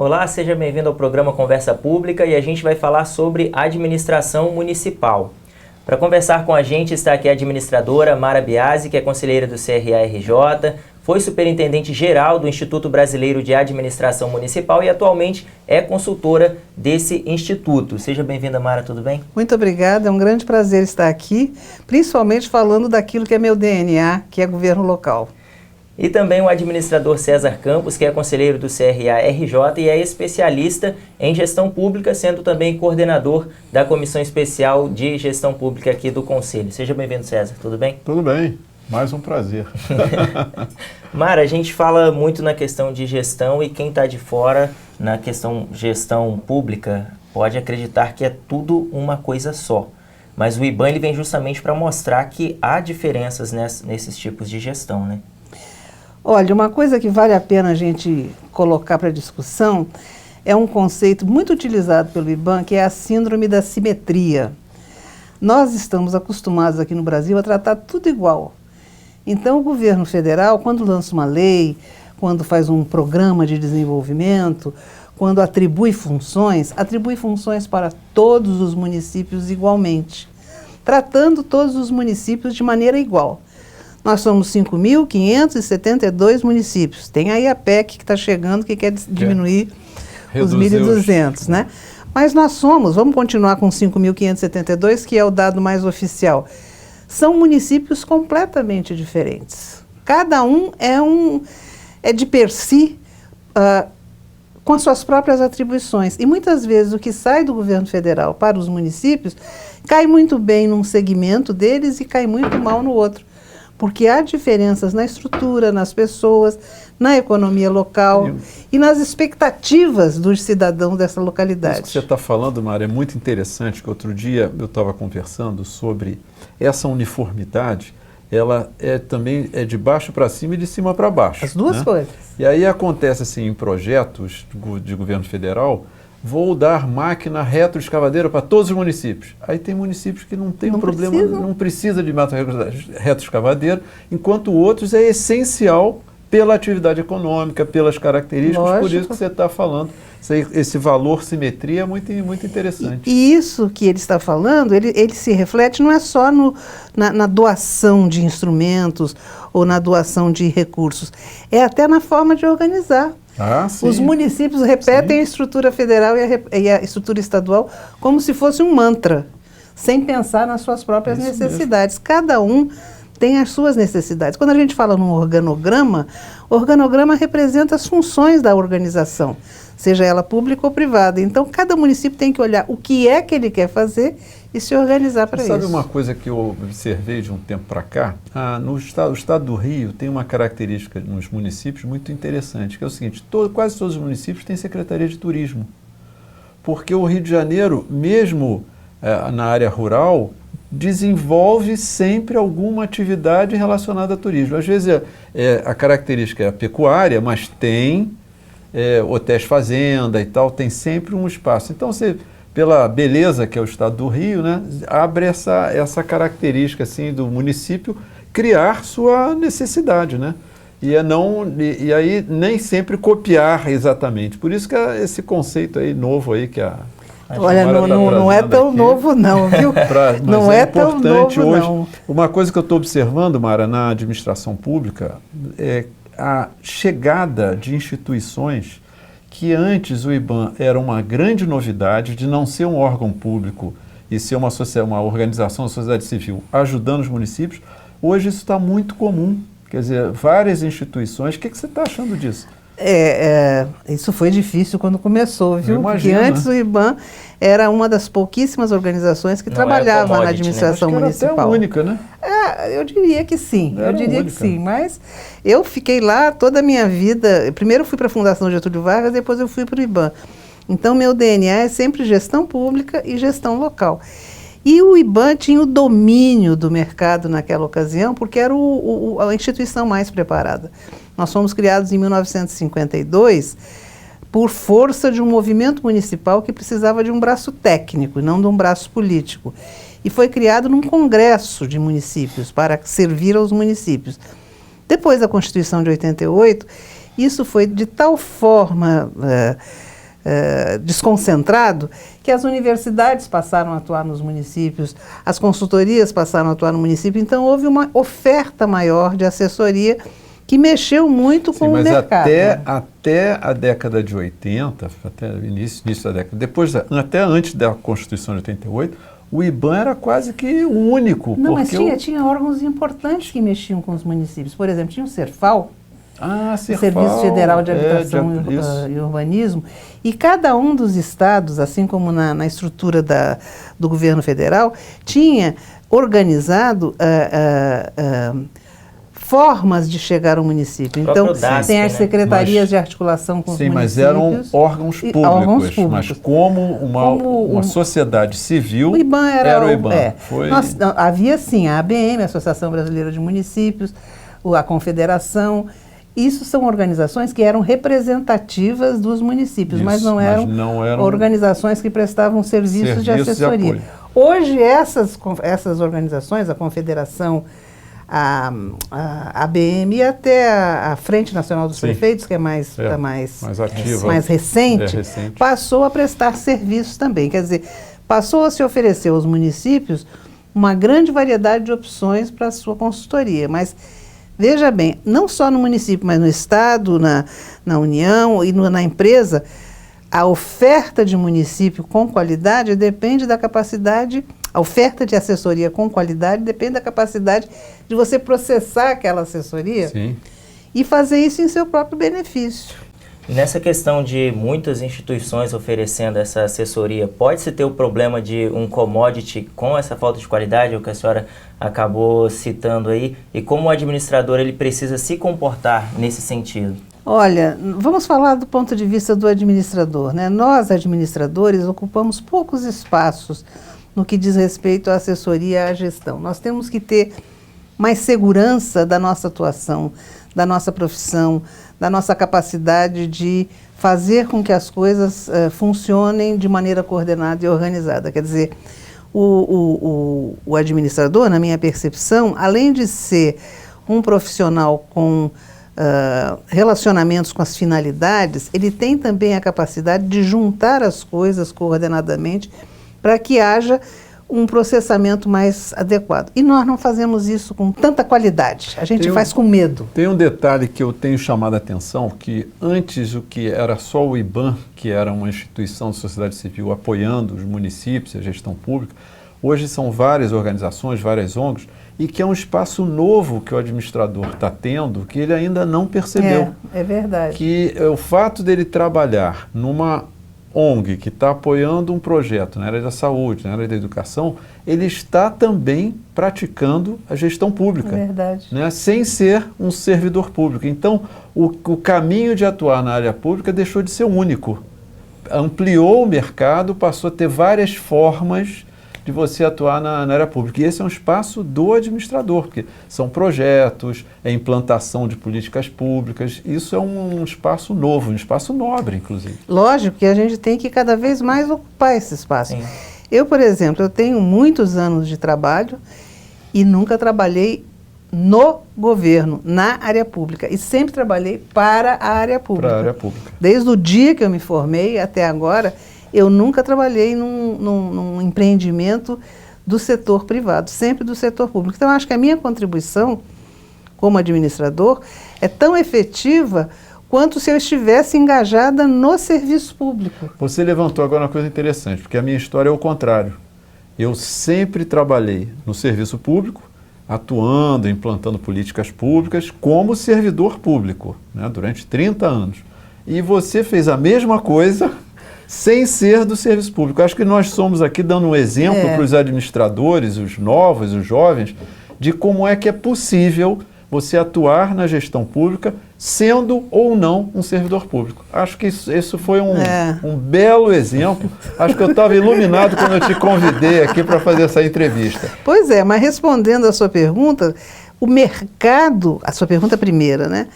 Olá, seja bem-vindo ao programa Conversa Pública e a gente vai falar sobre administração municipal. Para conversar com a gente está aqui a administradora Mara Biasi, que é conselheira do CRA-RJ, foi superintendente geral do Instituto Brasileiro de Administração Municipal e atualmente é consultora desse instituto. Seja bem-vinda, Mara, tudo bem? Muito obrigada, é um grande prazer estar aqui, principalmente falando daquilo que é meu DNA, que é governo local. E também o administrador César Campos, que é conselheiro do CRA-RJ e é especialista em gestão pública, sendo também coordenador da Comissão Especial de Gestão Pública aqui do Conselho. Seja bem-vindo, César. Tudo bem? Tudo bem. Mais um prazer. Mara, a gente fala muito na questão de gestão e quem está de fora na questão gestão pública pode acreditar que é tudo uma coisa só. Mas o IBAN ele vem justamente para mostrar que há diferenças nesses tipos de gestão, né? Olha, uma coisa que vale a pena a gente colocar para discussão é um conceito muito utilizado pelo IBAN, que é a síndrome da simetria. Nós estamos acostumados aqui no Brasil a tratar tudo igual. Então, o governo federal, quando lança uma lei, quando faz um programa de desenvolvimento, quando atribui funções para todos os municípios igualmente, tratando todos os municípios de maneira igual. Nós somos 5.572 municípios. Tem aí a PEC que está chegando, que quer diminuir os 1.200, né? Mas nós vamos continuar com 5.572, que é o dado mais oficial. São municípios completamente diferentes. Cada um é de per si, com as suas próprias atribuições. E muitas vezes o que sai do governo federal para os municípios cai muito bem num segmento deles e cai muito mal no outro. Porque há diferenças na estrutura, nas pessoas, na economia local e nas expectativas dos cidadãos dessa localidade. Isso que você está falando, Mara, é muito interessante, que outro dia eu estava conversando sobre essa uniformidade, ela também é de baixo para cima e de cima para baixo. As duas coisas. E aí acontece assim, em projetos de governo federal, vou dar máquina retroescavadeira para todos os municípios. Aí tem municípios que não tem problema, não precisa de máquina retroescavadeira, enquanto outros é essencial pela atividade econômica, pelas características. Lógico. Por isso que você está falando. Esse valor simetria é muito interessante. E isso que ele está falando, ele se reflete não é só na doação de instrumentos ou na doação de recursos, é até na forma de organizar. Os municípios repetem a estrutura federal e a estrutura estadual como se fosse um mantra, sem pensar nas suas próprias necessidades. Mesmo. Cada um tem as suas necessidades. Quando a gente fala num organograma, o organograma representa as funções da organização, seja ela pública ou privada. Então, cada município tem que olhar o que é que ele quer fazer e se organizar para isso. Sabe uma coisa que eu observei de um tempo para cá? O estado do Rio tem uma característica nos municípios muito interessante, que é o seguinte, quase todos os municípios têm secretaria de turismo. Porque o Rio de Janeiro, mesmo na área rural, desenvolve sempre alguma atividade relacionada a turismo. Às vezes a característica é a pecuária, mas tem hotéis fazenda e tal, tem sempre um espaço. Então, pela beleza que é o estado do Rio, né, abre essa característica assim, do município criar sua necessidade, né? E aí nem sempre copiar exatamente. Por isso que esse conceito aí novo aí que Olha, não é tão novo não, viu? Não é tão novo hoje. Não. Uma coisa que eu estou observando, Mara, na administração pública é a chegada de instituições que antes o IBAN era uma grande novidade de não ser um órgão público e ser uma organização da sociedade civil ajudando os municípios. Hoje isso está muito comum, quer dizer, várias instituições. O que você está achando disso? Isso foi difícil quando começou, viu? Eu imagino, porque antes o IBAN era uma das pouquíssimas organizações que trabalhava na administração municipal. Até a única, né? Eu diria que sim, mas eu fiquei lá toda a minha vida. Primeiro fui para a Fundação Getúlio Vargas, depois eu fui para o IBAN. Então meu DNA é sempre gestão pública e gestão local. E o IBAN tinha o domínio do mercado naquela ocasião, porque era a instituição mais preparada. Nós fomos criados em 1952 por força de um movimento municipal que precisava de um braço técnico e não de um braço político. E foi criado num congresso de municípios para servir aos municípios. Depois da Constituição de 88, isso foi de tal forma desconcentrado, que as universidades passaram a atuar nos municípios, as consultorias passaram a atuar no município, então houve uma oferta maior de assessoria que mexeu muito com o mercado. Até a década de 80, até o início da década, até antes da Constituição de 88, o IBAN era quase que o único. Não, mas tinha órgãos importantes que mexiam com os municípios. Por exemplo, tinha o CERFAL, o Serviço Federal de Habitação e Urbanismo, e cada um dos estados, assim como na estrutura do governo federal, tinha organizado formas de chegar ao município. Então, tem as secretarias de articulação com os municípios. Sim, mas eram órgãos públicos. Mas como uma sociedade civil, o IBAN era o IBAN. Havia sim a ABM, a Associação Brasileira de Municípios, a Confederação. Isso são organizações que eram representativas dos municípios, mas não eram organizações que prestavam serviços de assessoria. Hoje, essas organizações, a Confederação, a ABM e até a Frente Nacional dos Prefeitos, que é mais ativa, mais recente, passou a prestar serviços também. Quer dizer, passou a se oferecer aos municípios uma grande variedade de opções para a sua consultoria. Mas, veja bem, não só no município, mas no Estado, na União e na empresa, a oferta de município com qualidade depende da capacidade. A oferta de assessoria com qualidade depende da capacidade de você processar aquela assessoria e fazer isso em seu próprio benefício. Nessa questão de muitas instituições oferecendo essa assessoria, pode-se ter o problema de um commodity com essa falta de qualidade, o que a senhora acabou citando aí, e como o administrador ele precisa se comportar nesse sentido? Olha, vamos falar do ponto de vista do administrador, né? Nós, administradores, ocupamos poucos espaços no que diz respeito à assessoria e à gestão. Nós temos que ter mais segurança da nossa atuação, da nossa profissão, da nossa capacidade de fazer com que as coisas funcionem de maneira coordenada e organizada. Quer dizer, o administrador, na minha percepção, além de ser um profissional com relacionamentos com as finalidades, ele tem também a capacidade de juntar as coisas coordenadamente para que haja um processamento mais adequado. E nós não fazemos isso com tanta qualidade, a gente faz com medo. Tem um detalhe que eu tenho chamado a atenção, que antes o que era só o IBAN, que era uma instituição de sociedade civil apoiando os municípios e a gestão pública, hoje são várias organizações, várias ONGs, e que é um espaço novo que o administrador está tendo, que ele ainda não percebeu. É verdade. Que o fato dele trabalhar numa ONG que está apoiando um projeto na área da saúde, na área da educação, ele está também praticando a gestão pública. É verdade. Né, sem ser um servidor público. Então, o caminho de atuar na área pública deixou de ser único. Ampliou o mercado, passou a ter várias formas de você atuar na área pública. E esse é um espaço do administrador, porque são projetos, é implantação de políticas públicas, isso é um espaço novo, um espaço nobre, inclusive. Lógico que a gente tem que cada vez mais ocupar esse espaço. Sim. Eu, por exemplo, eu tenho muitos anos de trabalho e nunca trabalhei no governo, na área pública, e sempre trabalhei para a área pública. Para a área pública. Desde o dia que eu me formei até agora, eu nunca trabalhei num empreendimento do setor privado, sempre do setor público. Então, eu acho que a minha contribuição como administrador é tão efetiva quanto se eu estivesse engajada no serviço público. Você levantou agora uma coisa interessante, porque a minha história é o contrário. Eu sempre trabalhei no serviço público, atuando, implantando políticas públicas como servidor público, né, durante 30 anos. E você fez a mesma coisa sem ser do serviço público. Acho que nós somos aqui dando um exemplo para os administradores, os novos, os jovens, de como é que é possível você atuar na gestão pública sendo ou não um servidor público. Acho que isso foi um belo exemplo. Acho que eu estava iluminado quando eu te convidei aqui para fazer essa entrevista. Pois é, mas respondendo à sua pergunta, o mercado, a sua pergunta primeira, né?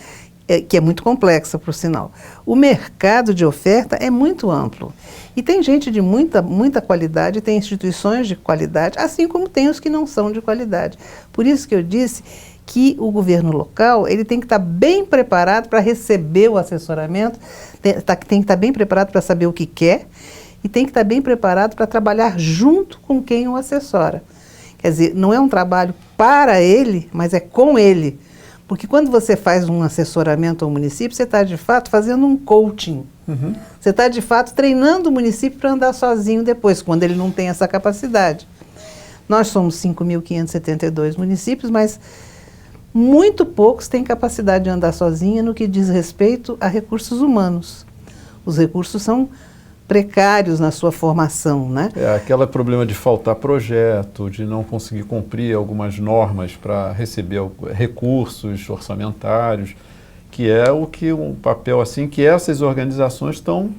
Que é muito complexa, por sinal. O mercado de oferta é muito amplo. E tem gente de muita qualidade, tem instituições de qualidade, assim como tem os que não são de qualidade. Por isso que eu disse que o governo local ele tem que estar bem preparado para receber o assessoramento, tem que estar bem preparado para saber o que quer e tem que estar bem preparado para trabalhar junto com quem o assessora. Quer dizer, não é um trabalho para ele, mas é com ele. Porque quando você faz um assessoramento ao município, você está de fato fazendo um coaching. Uhum. Você está de fato treinando o município para andar sozinho depois, quando ele não tem essa capacidade. Nós somos 5.572 municípios, mas muito poucos têm capacidade de andar sozinha no que diz respeito a recursos humanos. Os recursos são precários na sua formação, né? É aquele problema de faltar projeto, de não conseguir cumprir algumas normas para receber recursos orçamentários, que é um papel assim que essas organizações estão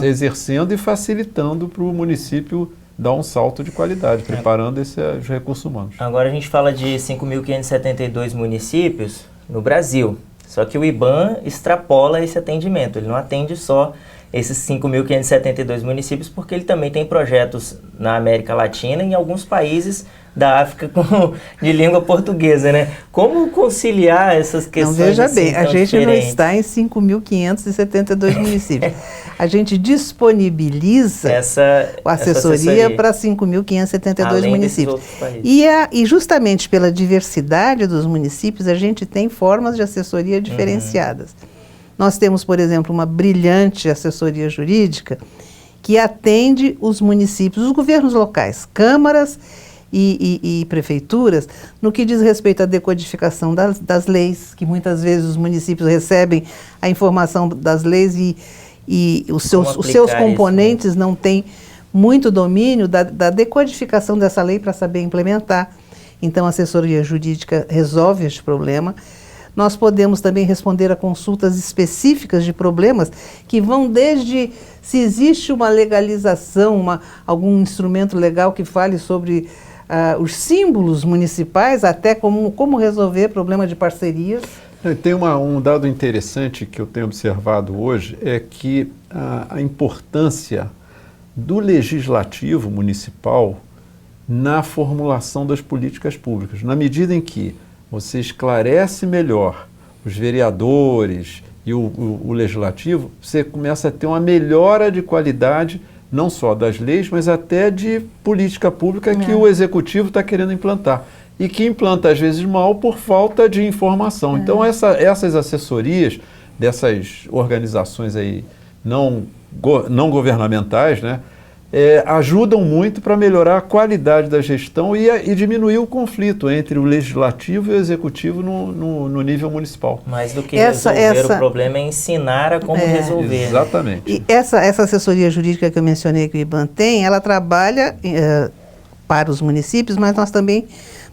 exercendo e facilitando para o município dar um salto de qualidade, preparando os recursos humanos. Agora a gente fala de 5.572 municípios no Brasil, só que o IBAN extrapola esse atendimento, ele não atende só esses 5.572 municípios, porque ele também tem projetos na América Latina e em alguns países da África de língua portuguesa, né? Como conciliar essas questões? Não, veja assim, bem, a gente diferentes? não está em 5.572 municípios. A gente disponibiliza a assessoria para 5.572 municípios. E justamente pela diversidade dos municípios, a gente tem formas de assessoria diferenciadas. Nós temos, por exemplo, uma brilhante assessoria jurídica que atende os municípios, os governos locais, câmaras e prefeituras, no que diz respeito à decodificação das leis, que muitas vezes os municípios recebem a informação das leis e os seus componentes isso, né? Não têm muito domínio da decodificação dessa lei para saber implementar. Então, a assessoria jurídica resolve este problema. Nós podemos também responder a consultas específicas de problemas que vão desde se existe uma legalização, algum instrumento legal que fale sobre os símbolos municipais, até como resolver problema de parcerias. Tem um dado interessante que eu tenho observado hoje, é que a importância do legislativo municipal na formulação das políticas públicas, na medida em que você esclarece melhor os vereadores e o legislativo, você começa a ter uma melhora de qualidade, não só das leis, mas até de política pública que o executivo está querendo implantar. E que implanta, às vezes, mal por falta de informação. Então, essas assessorias dessas organizações aí não governamentais, né, ajudam muito para melhorar a qualidade da gestão e diminuir o conflito entre o legislativo e o executivo no nível municipal. Mais do que resolver o problema é ensinar a como resolver. Exatamente. E essa assessoria jurídica que eu mencionei que o IBAN tem, ela trabalha para os municípios, mas nós também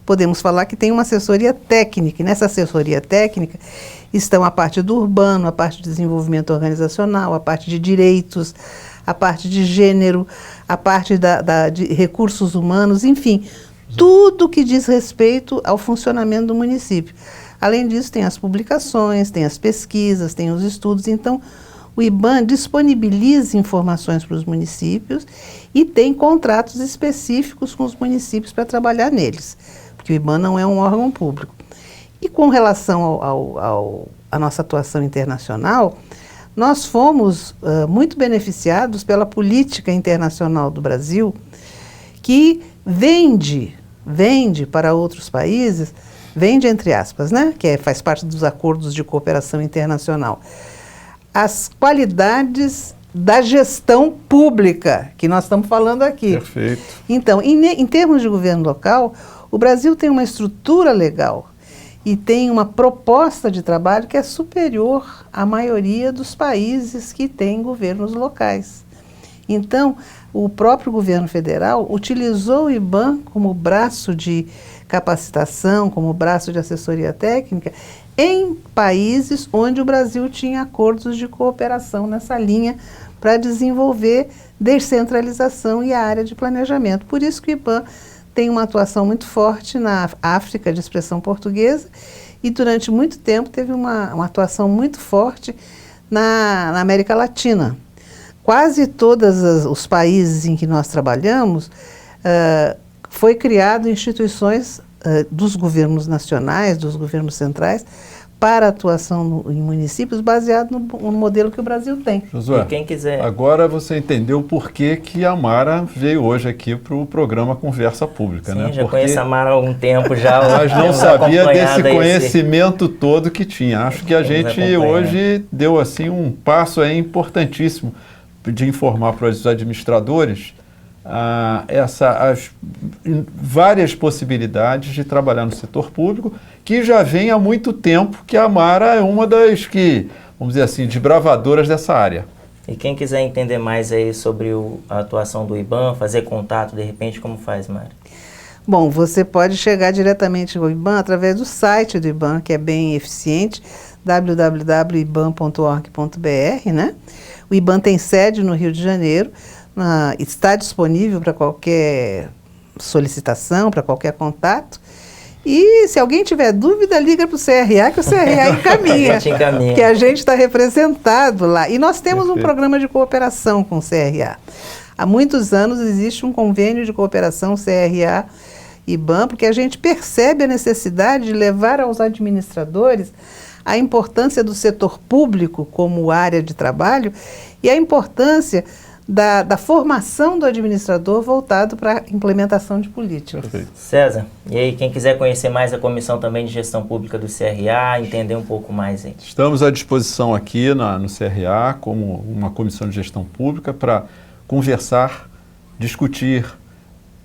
podemos falar que tem uma assessoria técnica. E nessa assessoria técnica estão a parte do urbano, a parte de desenvolvimento organizacional, a parte de direitos, a parte de gênero, a parte de recursos humanos, enfim, tudo que diz respeito ao funcionamento do município. Além disso, tem as publicações, tem as pesquisas, tem os estudos. Então, o IBAN disponibiliza informações para os municípios e tem contratos específicos com os municípios para trabalhar neles, porque o IBAN não é um órgão público. E com relação à nossa atuação internacional, nós fomos muito beneficiados pela política internacional do Brasil, que vende para outros países, vende entre aspas, né? Que faz parte dos acordos de cooperação internacional, as qualidades da gestão pública, que nós estamos falando aqui. Perfeito. Então, em termos de governo local, o Brasil tem uma estrutura legal e tem uma proposta de trabalho que é superior à maioria dos países que têm governos locais. Então, o próprio governo federal utilizou o IBAN como braço de capacitação, como braço de assessoria técnica, em países onde o Brasil tinha acordos de cooperação nessa linha para desenvolver descentralização e a área de planejamento. Por isso que o IBAN tem uma atuação muito forte na África de expressão portuguesa e durante muito tempo teve uma atuação muito forte na América Latina. Quase todos os países em que nós trabalhamos foi criado instituições dos governos nacionais, dos governos centrais, para a atuação em municípios baseado no modelo que o Brasil tem. Josué, e quem quiser... agora você entendeu por que a Mara veio hoje aqui para o programa Conversa Pública, Sim, né? já Porque conheço a Mara há algum tempo já. nós não sabia desse conhecimento todo que tinha. Acho que a gente hoje deu assim um passo aí importantíssimo de informar para os administradores as várias possibilidades de trabalhar no setor público, que já vem há muito tempo, que a Mara é uma das que, vamos dizer assim, desbravadoras dessa área. E quem quiser entender mais aí sobre a atuação do IBAN, fazer contato de repente, como faz, Mara? Bom, você pode chegar diretamente ao IBAN através do site do IBAN, que é bem eficiente, www.iban.org.br, né? O IBAN tem sede no Rio de Janeiro, está disponível para qualquer solicitação, para qualquer contato. E se alguém tiver dúvida, liga para o CRA, que o CRA encaminha, que a gente está representado lá. E nós temos um programa de cooperação com o CRA. Há muitos anos existe um convênio de cooperação CRA-IBAN, porque a gente percebe a necessidade de levar aos administradores a importância do setor público como área de trabalho e a importância da formação do administrador voltado para a implementação de políticas. Perfeito. César, e aí quem quiser conhecer mais a Comissão também de Gestão Pública do CRA, entender um pouco mais aí. Estamos à disposição aqui no CRA como uma comissão de gestão pública para conversar, discutir,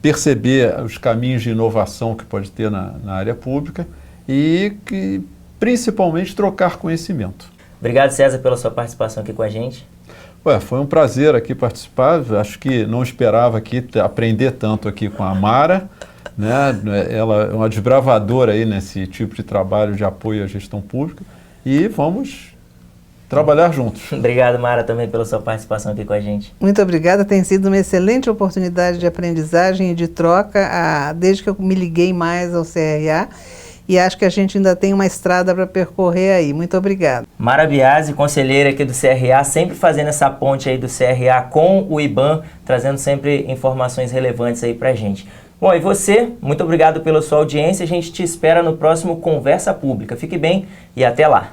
perceber os caminhos de inovação que pode ter na área pública e principalmente trocar conhecimento. Obrigado, César, pela sua participação aqui com a gente. Foi um prazer aqui participar, acho que não esperava aqui aprender tanto aqui com a Mara, né? Ela é uma desbravadora aí nesse tipo de trabalho de apoio à gestão pública e vamos trabalhar juntos. Obrigado, Mara, também pela sua participação aqui com a gente. Muito obrigada, tem sido uma excelente oportunidade de aprendizagem e de troca desde que eu me liguei mais ao CRA. E acho que a gente ainda tem uma estrada para percorrer aí. Muito obrigada. Mara Biasi, conselheira aqui do CRA, sempre fazendo essa ponte aí do CRA com o IBAN, trazendo sempre informações relevantes aí pra gente. Bom, e você, muito obrigado pela sua audiência. A gente te espera no próximo Conversa Pública. Fique bem e até lá.